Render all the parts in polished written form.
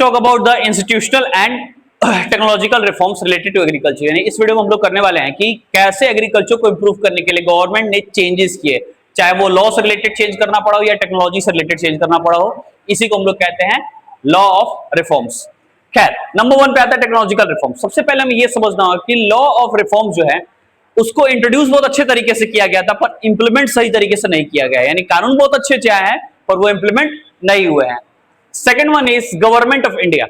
Talk about the institutional and technological reforms related to agriculture. यानी इस video में हम लोग करने वाले हैं कि कैसे एग्रीकल्चर को इंप्रूव करने के लिए गवर्नमेंट ने चेंजेस किए, चाहे वो लॉ से रिलेटेड चेंज करना पड़ा हो या टेक्नोलॉजी से रिलेटेड चेंज करना पड़ा हो। इसी को हम लोग कहते हैं लॉ ऑफ रिफॉर्म्स। खैर, नंबर 1 पे आता है टेक्नोलॉजिकल रिफॉर्म। सबसे पहले हमें यह समझना होगा कि लॉ ऑफ रिफॉर्म जो है उसको इंट्रोड्यूस बहुत अच्छे तरीके से किया गया था, पर इंप्लीमेंट सही तरीके से नहीं किया गया। यानी कानून बहुत अच्छे से आए हैं पर वो इंप्लीमेंट नहीं हुए हैं। Second one is government of India.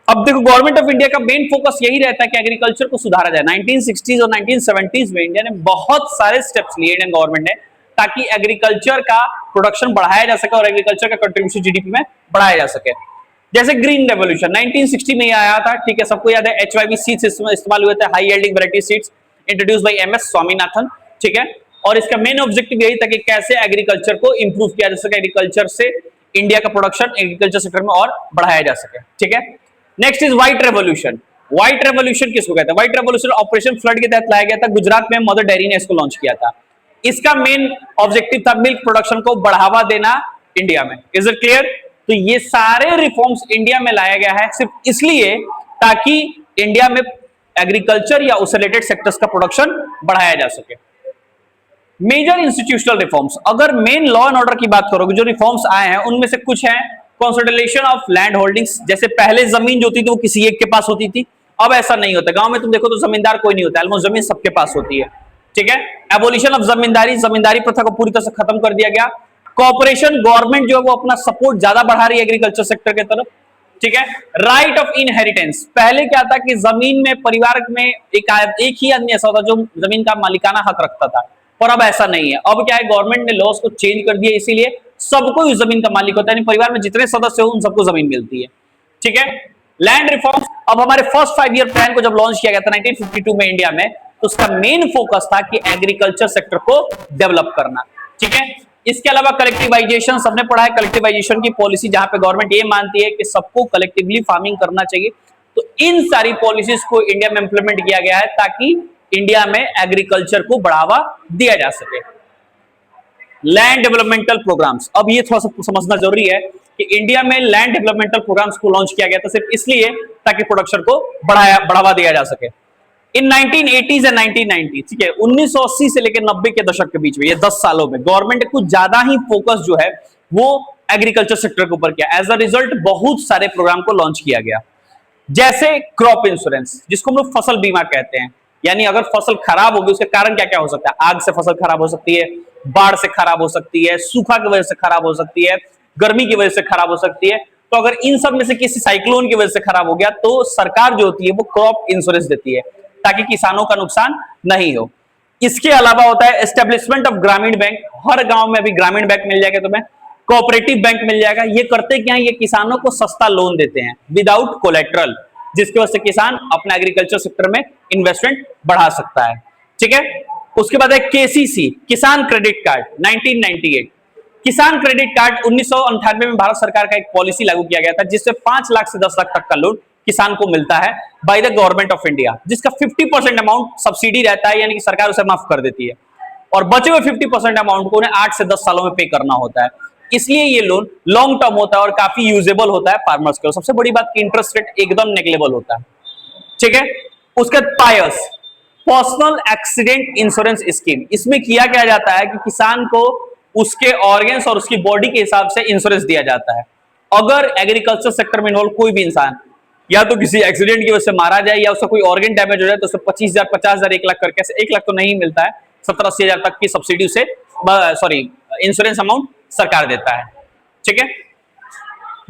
अब देखो, गवर्नमेंट ऑफ इंडिया का मेन फोकस यही रहता है कि एग्रीकल्चर को सुधारा जाए। 1960s और 1970s में इंडिया ने बहुत सारे स्टेप्स लिए, इंडियन गवर्नमेंट ने, ताकि एग्रीकल्चर का प्रोडक्शन बढ़ाया जा सके और एग्रीकल्चर का कंट्रीब्यूशन जीडीपी में बढ़ाया जा सके। जैसे ग्रीन रेवोल्यूशन 1960 में आया था, ठीक है, सबको याद है। HYV सीड्स इस्तेमाल हुए थे, high yielding variety seeds, introduce by MS Swaminathan, ठीक है। और इसका मेन ऑब्जेक्टिव यही था कि कैसे एग्रीकल्चर को इंप्रूव किया जा सके, एग्रीकल्चर से इंडिया का प्रोडक्शन एग्रीकल्चर सेक्टर में और बढ़ाया जा सके, ठीक है। Next is white revolution. White revolution किसको कहते हैं? व्हाइट रेवोल्यूशन ऑपरेशन फ्लड के तहत लाया गया था, गुजरात में मदर डेयरी ने इसको लॉन्च किया था। इसका मेन ऑब्जेक्टिव था मिल्क प्रोडक्शन को बढ़ावा देना इंडिया में। Is it clear? तो ये सारे रिफॉर्म्स इंडिया में लाया गया है सिर्फ इसलिए ताकि इंडिया में एग्रीकल्चर या उससे रिलेटेड सेक्टर्स का प्रोडक्शन बढ़ाया जा सके। मेजर इंस्टीट्यूशनल रिफॉर्म्स, अगर मेन लॉ एंड ऑर्डर की बात करोगे, जो रिफॉर्म्स आए हैं उनमें से कुछ हैं कंसोलिडेशन ऑफ लैंड होल्डिंग्स। जैसे पहले जमीन जो थी वो किसी एक के पास होती थी, अब ऐसा नहीं होता। गांव में तुम देखो तो जमींदार कोई नहीं होता, ऑलमोस्ट जमीन सबके पास होती है, ठीक है। एबोलिशन ऑफ जमींदारी, जमींदारी प्रथा को पूरी तरह से खत्म कर दिया गया। कॉर्पोरेशन, गवर्नमेंट जो है वो अपना सपोर्ट ज्यादा बढ़ा रही है एग्रीकल्चर सेक्टर के तरफ, ठीक है। राइट ऑफ इनहेरिटेंस, पहले क्या था कि जमीन में परिवार में एक ही आदमी ऐसा होता जो जमीन का मालिकाना हक रखता था, पर अब ऐसा नहीं है। अब क्या है, गवर्नमेंट ने लॉस को चेंज कर दिया, इसीलिए सबको उस जमीन का मालिक होता है, यानी परिवार में जितने सदस्य हो उन सबको जमीन मिलती है, ठीक है। लैंड रिफॉर्म, अब हमारे फर्स्ट 5 ईयर प्लान को जब लॉन्च किया गया था 1952 में इंडिया में, तो उसका मेन फोकस था कि एग्रीकल्चर सेक्टर को डेवलप करना, ठीक है। इसके अलावा कलेक्टिवाइजेशन, सबने पढ़ा है कलेक्टिवाइजेशन की पॉलिसी, जहां पे गवर्नमेंट ये मानती है कि सबको कलेक्टिवली फार्मिंग करना चाहिए। तो इन सारी पॉलिसीज को इंडिया में इंप्लीमेंट किया गया है ताकि इंडिया में एग्रीकल्चर को बढ़ावा दिया जा सके। लैंड डेवलपमेंटल प्रोग्राम्स, अब ये थोड़ा सा समझना जरूरी है कि इंडिया में लैंड डेवलपमेंटल प्रोग्राम्स को लॉन्च किया गया था सिर्फ इसलिए ताकि प्रोडक्शन को बढ़ावा दिया जा सके। इन 1980s एंड 1990, ठीक है, 1980 से लेकर 90 के दशक के बीच में, ये 10 सालों में गवर्नमेंट ने कुछ ज्यादा ही फोकस जो है वो एग्रीकल्चर सेक्टर के ऊपर किया। एज अ रिजल्ट बहुत सारे प्रोग्राम को लॉन्च किया गया, जैसे क्रॉप इंश्योरेंस, जिसको हम लोग फसल बीमा कहते हैं। यानी अगर फसल खराब होगी उसके कारण क्या क्या हो सकता है? आग से फसल खराब हो सकती है, बाढ़ से खराब हो सकती है, सूखा की वजह से खराब हो सकती है, गर्मी की वजह से खराब हो सकती है। तो अगर इन सब में से किसी साइक्लोन की वजह से खराब हो गया तो सरकार जो होती है वो क्रॉप इंश्योरेंस देती है ताकि किसानों का नुकसान नहीं हो। इसके अलावा होता है एस्टेब्लिशमेंट ऑफ ग्रामीण बैंक। हर गांव में अभी ग्रामीण बैंक मिल जाएगा तुम्हें, कोऑपरेटिव बैंक मिल जाएगा। ये करते क्या है, ये किसानों को सस्ता लोन देते हैं विदाउट कोलेट्रल, जिसकी वजह से किसान अपना एग्रीकल्चर सेक्टर में इन्वेस्टमेंट बढ़ा सकता है, ठीक है। उसके बाद है KCC, किसान क्रेडिट कार्ड, 1998। किसान क्रेडिट कार्ड 1998 में भारत सरकार का एक पॉलिसी लागू किया गया था जिससे 5 लाख से 10 लाख तक का लोन किसान को मिलता है by the government of India, जिसका 50% अमाउंट सब्सिडी रहता है, यानी कि सरकार उसे माफ कर देती है, और बचे हुए 50% अमाउंट को उन्हें 8 से 10 सालों में पे करना होता है। इसलिए ये लोन लॉन्ग टर्म होता है और काफी यूजेबल होता है फार्मर्स के लिए। सबसे बड़ी बात कि इंटरेस्ट रेट एकदम नेग्लेबल होता है, ठीक है। उसके पायस पर्सनल एक्सीडेंट इंश्योरेंस स्कीम, इसमें किया क्या जाता है कि किसान को उसके ऑर्गन्स और उसकी बॉडी के हिसाब से इंश्योरेंस दिया जाता है। अगर एग्रीकल्चर सेक्टर में इन्वॉल्व कोई भी इंसान या तो किसी एक्सीडेंट की वजह से मारा जाए या उसका कोई ऑर्गन डैमेज हो जाए तो उसे 25,000, 50,000, 1 लाख करके, 1 लाख तो नहीं मिलता है, 70-80 हजार तक की सब्सिडी से इंश्योरेंस अमाउंट सरकार देता है, ठीक है।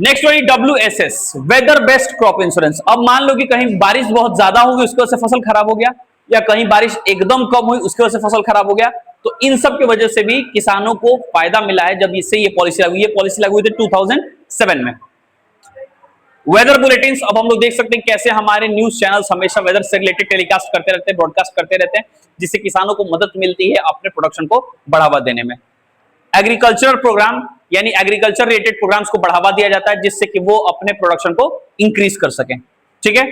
नेक्स्ट वही WSS, weather based crop insurance. अब मान लो कि कहीं बारिश बहुत ज्यादा होगी उसकी वजह से फसल खराब हो गया, या कहीं बारिश एकदम कम हुई उसकी वजह से फसल खराब हो गया, तो इन सब की वजह से भी किसानों को फायदा मिला है जब इससे ये पॉलिसी लागू हुई थी 2007 में। वेदर बुलेटिन, अब हम लोग देख सकते हैं कैसे हमारे न्यूज चैनल्स हमेशा वेदर से रिलेटेड टेलीकास्ट करते रहते हैं, ब्रॉडकास्ट करते रहते हैं, जिससे किसानों को मदद मिलती है अपने प्रोडक्शन को बढ़ावा देने में। एग्रीकल्चरल प्रोग्राम, यानी एग्रीकल्चर रिलेटेड प्रोग्राम्स को बढ़ावा दिया जाता है जिससे कि वो अपने प्रोडक्शन को इंक्रीज कर सकें, ठीक है।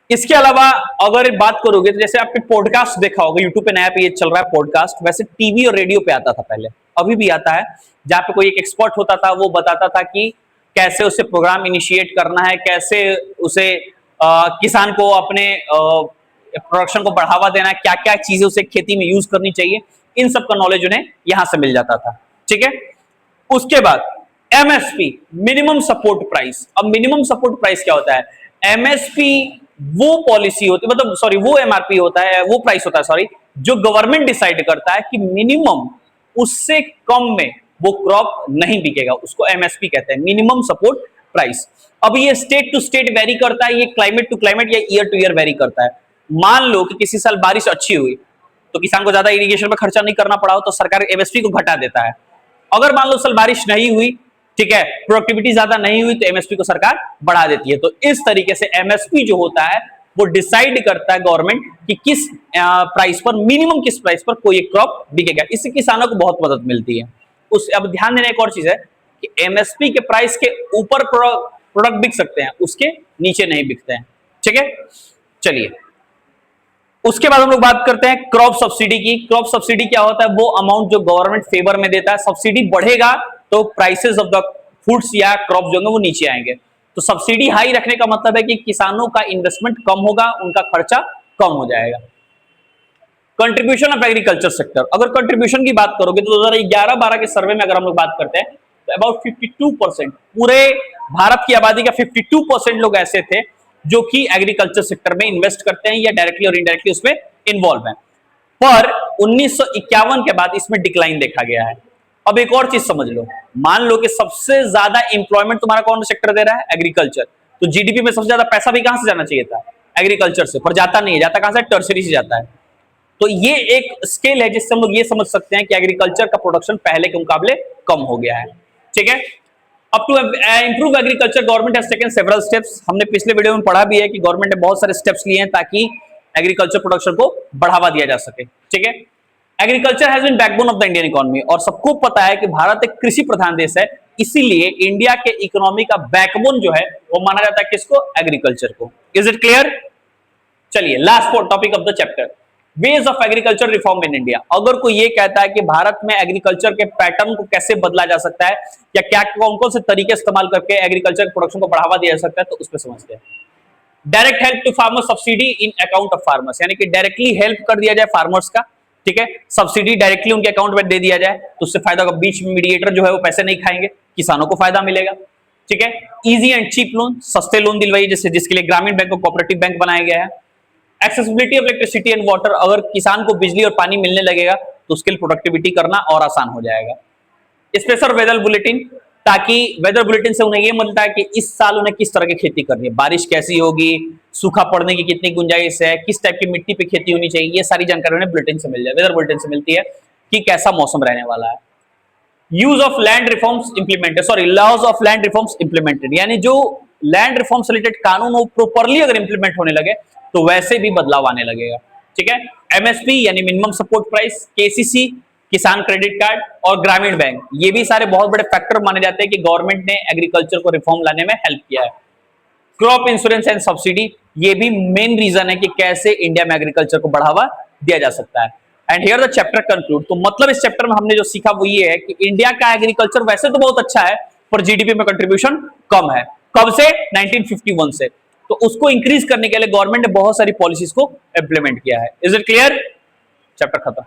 इसके अलावा अगर बात करोगे तो जैसे आपने पॉडकास्ट देखा होगा, यूट्यूब पे नया पेज चल रहा है पॉडकास्ट, वैसे टीवी और रेडियो पे आता था पहले, अभी भी आता है, जहां पे कोई एक एक्सपर्ट होता था, वो बताता था कि कैसे उसे प्रोग्राम इनिशिएट करना है, कैसे उसे किसान को अपने प्रोडक्शन को बढ़ावा देना है, क्या क्या चीजें उसे खेती में यूज करनी चाहिए, इन सब का नॉलेज उन्हें यहां से मिल जाता था। ठीक है, उसके बाद एमएसपी, मिनिमम सपोर्ट प्राइस। अब मिनिमम सपोर्ट प्राइस क्या होता है? एमएसपी वो पॉलिसी होती है, मतलब सॉरी वो एमआरपी होता है, वो प्राइस होता है सॉरी, जो गवर्नमेंट डिसाइड करता है कि मिनिमम उससे कम में वो क्रॉप नहीं बिकेगा, उसको एमएसपी कहते हैं, मिनिमम सपोर्ट प्राइस। अब ये स्टेट टू स्टेट वेरी करता है, ये क्लाइमेट टू क्लाइमेट या ईयर टू ईयर वेरी करता है। मान लो कि किसी साल बारिश अच्छी हुई तो किसान को ज्यादा इरिगेशन पर खर्चा नहीं करना पड़ा हो तो सरकार एमएसपी को घटा देता है। अगर मान लो साल बारिश नहीं हुई, ठीक है, प्रोडक्टिविटी ज्यादा नहीं हुई, तो एमएसपी को सरकार बढ़ा देती है। तो इस तरीके से एमएसपी जो होता है वो डिसाइड करता है गवर्नमेंट कि किस प्राइस पर, मिनिमम किस प्राइस पर कोई क्रॉप बिकेगा। इससे किसानों को बहुत मदद मिलती है। उस अब ध्यान देने एक और चीज है कि एमएसपी के प्राइस के ऊपर प्रोडक्ट बिक सकते हैं, उसके नीचे नहीं बिकते हैं। ठीक है, चलिए उसके बाद हम लोग बात करते हैं क्रॉप सब्सिडी की। क्रॉप सब्सिडी क्या होता है? वो अमाउंट जो गवर्नमेंट फेवर में देता है। सब्सिडी बढ़ेगा तो प्राइसेस ऑफ द फूड्स या क्रॉप जो है वो नीचे आएंगे। तो सब्सिडी हाई रखने का मतलब है कि किसानों का इन्वेस्टमेंट कम होगा, उनका खर्चा कम हो जाएगा। कंट्रीब्यूशन ऑफ एग्रीकल्चर सेक्टर, अगर कंट्रीब्यूशन की बात करोगे तो 2011-12 के सर्वे में अगर हम लोग बात करते हैं तो अबाउट 52%, पूरे भारत की आबादी का 52% लोग ऐसे थे जो कि एग्रीकल्चर सेक्टर में इन्वेस्ट करते हैं या डायरेक्टली और इनडायरेक्टली उसमें इन्वॉल्व हैं। पर 1951 के बाद इसमें डिक्लाइन देखा गया है। अब एक और चीज समझ लो, मान लो कि सबसे ज्यादा इंप्लॉयमेंट तुम्हारा कौन सेक्टर दे रहा है? एग्रीकल्चर। तो जीडीपी में सबसे ज्यादा पैसा भी कहां से जाना चाहिए था? एग्रीकल्चर से, पर जाता नहीं है। जाता कहां से? टर्सरी से जाता है। तो ये एक स्केल है जिससे हम लोग ये समझ सकते हैं कि एग्रीकल्चर का प्रोडक्शन पहले के मुकाबले कम हो गया है। ठीक है, अब to improve agriculture government has taken several steps. हमने पिछले वीडियो में पढ़ा भी है कि गवर्नमेंट ने बहुत सारे स्टेप्स लिए हैं ताकि एग्रीकल्चर प्रोडक्शन को बढ़ावा दिया जा सके। ठीक है, agriculture has been backbone of the Indian economy, और सबको पता है कि भारत एक कृषि प्रधान देश है, इसीलिए इंडिया के इकोनॉमी का बैकबोन जो है वो माना जाता है किसको? एग्रीकल्चर को। Is it clear? चलिए last topic of the chapter, ways of agriculture reform in India. अगर कोई ये कहता है कि भारत में एग्रीकल्चर के पैटर्न को कैसे बदला जा सकता है या क्या कौन कौन से तरीके इस्तेमाल करके एग्रीकल्चर प्रोडक्शन को बढ़ावा दिया जा सकता है, तो उसमें समझते हैं। Direct help to farmer subsidy in account of farmers, यानी कि डायरेक्टली हेल्प कर दिया जाए फार्मर्स का। ठीक है, सब्सिडी डायरेक्टली उनके अकाउंट में दे दिया जाए तो उससे फायदा होगा। बीच में मीडिएटर जो है वो पैसे नहीं खाएंगे, किसानों को फायदा मिलेगा। ठीक है, इजी एंड चीप लोन, सस्ते लोन दिलवाइए, जैसे जिसके लिए ग्रामीण बैंक को कोऑपरेटिव बैंक बनाया गया है। Accessibility of electricity and water, अगर किसान को बिजली और पानी मिलने लगेगा तो उसके लिए प्रोडक्टिविटी करना और आसान हो जाएगा। स्पेशल वेदर बुलेटिन, ताकि वेदर बुलेटिन से उन्हें यह मिलता है कि इस साल उन्हें किस तरह की खेती करनी है, बारिश कैसी होगी, सूखा पड़ने की कितनी गुंजाइश है, किस टाइप की मिट्टी पे खेती होनी चाहिए, ये सारी जानकारी उन्हें बुलेटिन से मिल जाए, वेदर बुलेटिन से मिलती है कि कैसा मौसम रहने वाला है। Use of land reforms implemented, sorry laws of land reforms implemented, यानी जो लैंड रिफॉर्म्स रिलेटेड कानून वो प्रॉपर्ली अगर इंप्लीमेंट होने लगे तो वैसे भी बदलाव आने लगेगा। ठीक है, एमएसपी यानी मिनिमम सपोर्ट प्राइस, केसीसी किसान क्रेडिट कार्ड और ग्रामीण बैंक, ये भी सारे बहुत बड़े फैक्टर माने जाते हैं कि गवर्नमेंट ने एग्रीकल्चर को रिफॉर्म लाने में हेल्प किया है। क्रॉप इंश्योरेंस एंड सब्सिडी, ये भी मेन रीजन है कि कैसे इंडिया में एग्रीकल्चर को बढ़ावा दिया जा सकता है। And here the chapter conclude, तो मतलब इस चैप्टर में हमने जो सीखा वो ये है कि इंडिया का एग्रीकल्चर वैसे तो बहुत अच्छा है पर जीडीपी में कंट्रीब्यूशन कम है। कब से? 1951 से। तो उसको इंक्रीज करने के लिए गवर्नमेंट ने बहुत सारी पॉलिसीज को इंप्लीमेंट किया है। Is it clear? चैप्टर खत्म।